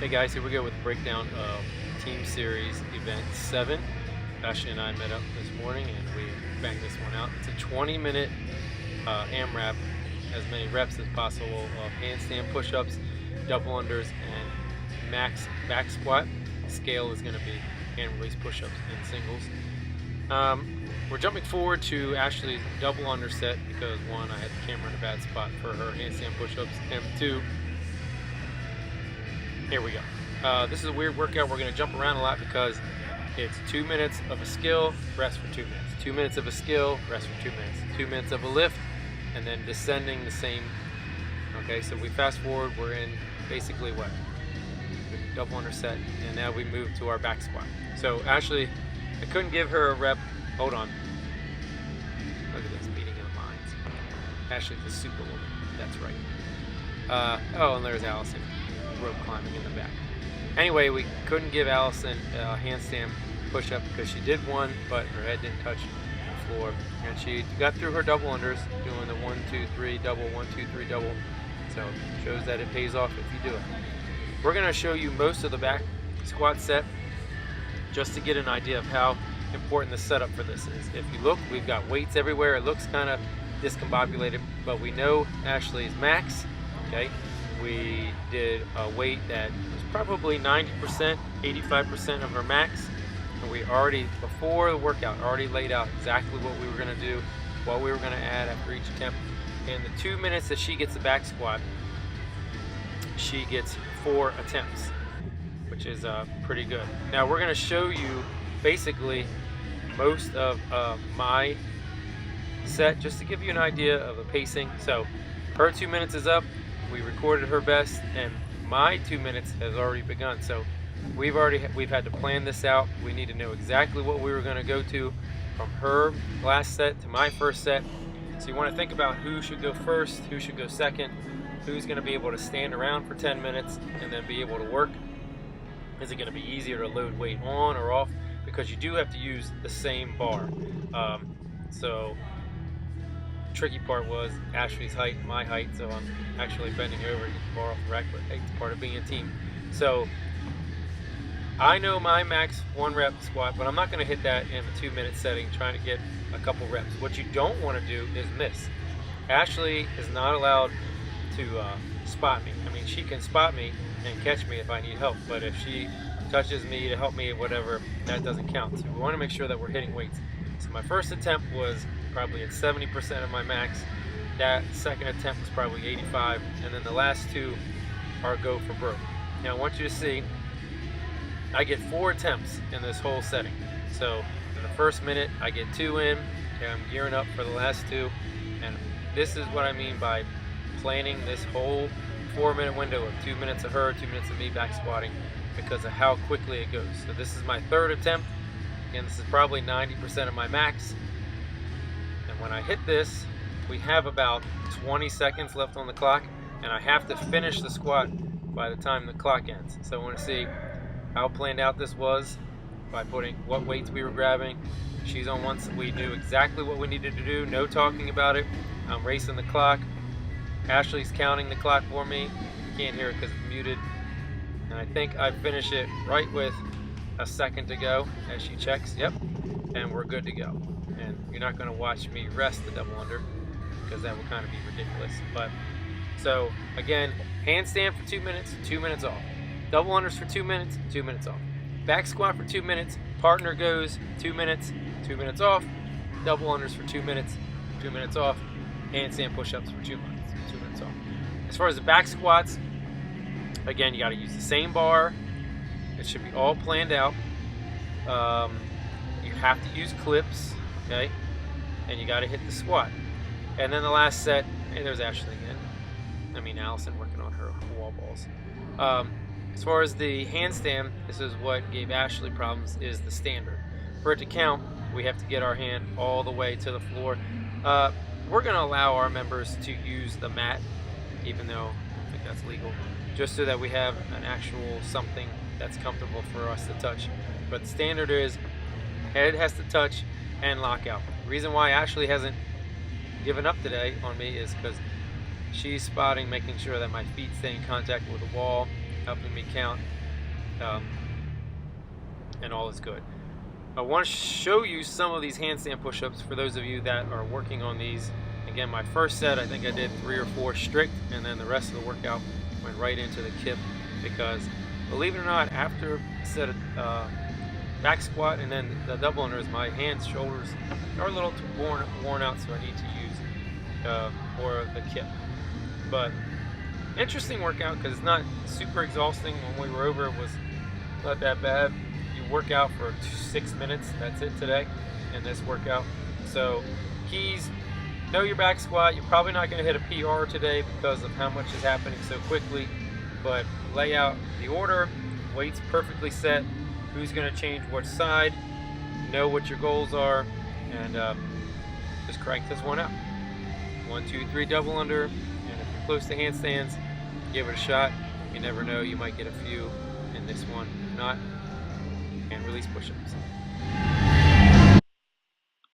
Hey guys, here we go with the breakdown of Team Series Event 7. Ashley and I met up this morning and we banged this one out. It's a 20-minute AMRAP, as many reps as possible of handstand push-ups, double unders, and max back squat. The scale is going to be hand release push-ups and singles. We're jumping forward to Ashley's double under set because one, I had the camera in a bad spot for her handstand push-ups, and two, here we go. This is a weird workout. We're going to jump around a lot because it's 2 minutes of a skill, rest for 2 minutes. 2 minutes of a skill, rest for 2 minutes. 2 minutes of a lift, and then descending the same. Okay, so we fast forward. We're in basically what? Double under set, and now we move to our back squat. So Ashley, I couldn't give her a rep. Hold on. Look at this, meeting of the minds. Ashley's a superwoman. That's right. Oh, and there's Allison. Rope climbing in the back. Anyway, we couldn't give Allison a handstand push-up because she did one, but her head didn't touch the floor, and she got through her double unders doing the 1 2 3 double, 1 2 3 double. So it shows that it pays off if you do it. We're going to show you most of the back squat set just to get an idea of how important the setup for this is. If you look, we've got weights everywhere. It looks kind of discombobulated, but we know Ashley's max. Okay. We did a weight that was probably 90%, 85% of her max. And we already, before the workout, already laid out exactly what we were going to do, what we were going to add after each attempt. In the 2 minutes that she gets the back squat, she gets 4 attempts, which is pretty good. Now we're going to show you basically most of my set just to give you an idea of the pacing. So her 2 minutes is up. We recorded her best, and my 2 minutes has already begun. So we've had to plan this out. We need to know exactly what we were going to go to from her last set to my first set. So you want to think about who should go first, who should go second, who's going to be able to stand around for 10 minutes and then be able to work. Is it going to be easier to load weight on or off? Because you do have to use the same bar. So tricky part was Ashley's height, my height, so I'm actually bending over to get the bar off the rack, but hey, it's part of being a team. So I know my max 1 rep squat, but I'm not going to hit that in a 2 minute setting trying to get a couple reps. What you don't want to do is miss. Ashley is not allowed to spot me. I mean, she can spot me and catch me if I need help, but if she touches me to help me, whatever, that doesn't count. So we want to make sure that we're hitting weights. So my first attempt was probably at 70% of my max. That second attempt was probably 85, and then the last 2 are go for broke. Now I want you to see, I get 4 attempts in this whole setting. So in the first minute, I get 2 in. Okay, I'm gearing up for the last 2, and this is what I mean by planning this whole 4-minute window of 2 minutes of her, 2 minutes of me back squatting, because of how quickly it goes. So this is my 3rd attempt. Again, this is probably 90% of my max. And when I hit this, we have about 20 seconds left on the clock, and I have to finish the squat by the time the clock ends. So I want to see how planned out this was by putting what weights we were grabbing. She's on one, we knew exactly what we needed to do, no talking about it. I'm racing the clock. Ashley's counting the clock for me. You can't hear it because it's muted. And I think I finish it right with a second to go as she checks. Yep, and we're good to go. And you're not going to watch me rest the double under because that would kind of be ridiculous. But so again, handstand for 2 minutes, 2 minutes off. Double unders for 2 minutes, 2 minutes off. Back squat for 2 minutes. Partner goes 2 minutes, 2 minutes off. Double unders for 2 minutes, 2 minutes off. Handstand push-ups for 2 minutes, 2 minutes off. As far as the back squats, again, you got to use the same bar. It should be all planned out. You have to use clips, okay? And you got to hit the squat. And then the last set, hey, there's Ashley again. I mean, Allison working on her wall balls. As far as the handstand, this is what gave Ashley problems, is the standard. For it to count, we have to get our hand all the way to the floor. We're going to allow our members to use the mat, even though I don't think that's legal, just so that we have an actual something that's comfortable for us to touch. But the standard is head has to touch and lock out. The reason why Ashley hasn't given up today on me is because she's spotting, making sure that my feet stay in contact with the wall. helping me count, and all is good. I want to show you some of these handstand push-ups for those of you that are working on these. Again, my first set, I think I did 3 or 4 strict, and then the rest of the workout went right into the kip, because believe it or not, after a set of back squat and then the double unders, my hands, shoulders are a little worn out, so I need to use more of the kip. But interesting workout, because it's not super exhausting. When we were over, it was not that bad. You work out for 6 minutes, that's it today in this workout. So keys: know your back squat. You're probably not going to hit a PR today because of how much is happening so quickly, but lay out the order, weights perfectly set, who's going to change which side, know what your goals are, and just crank this one out. 1, 2, 3 double under, and if you're close to handstands, give it a shot. You never know, you might get a few in this one. If not, and release push-ups.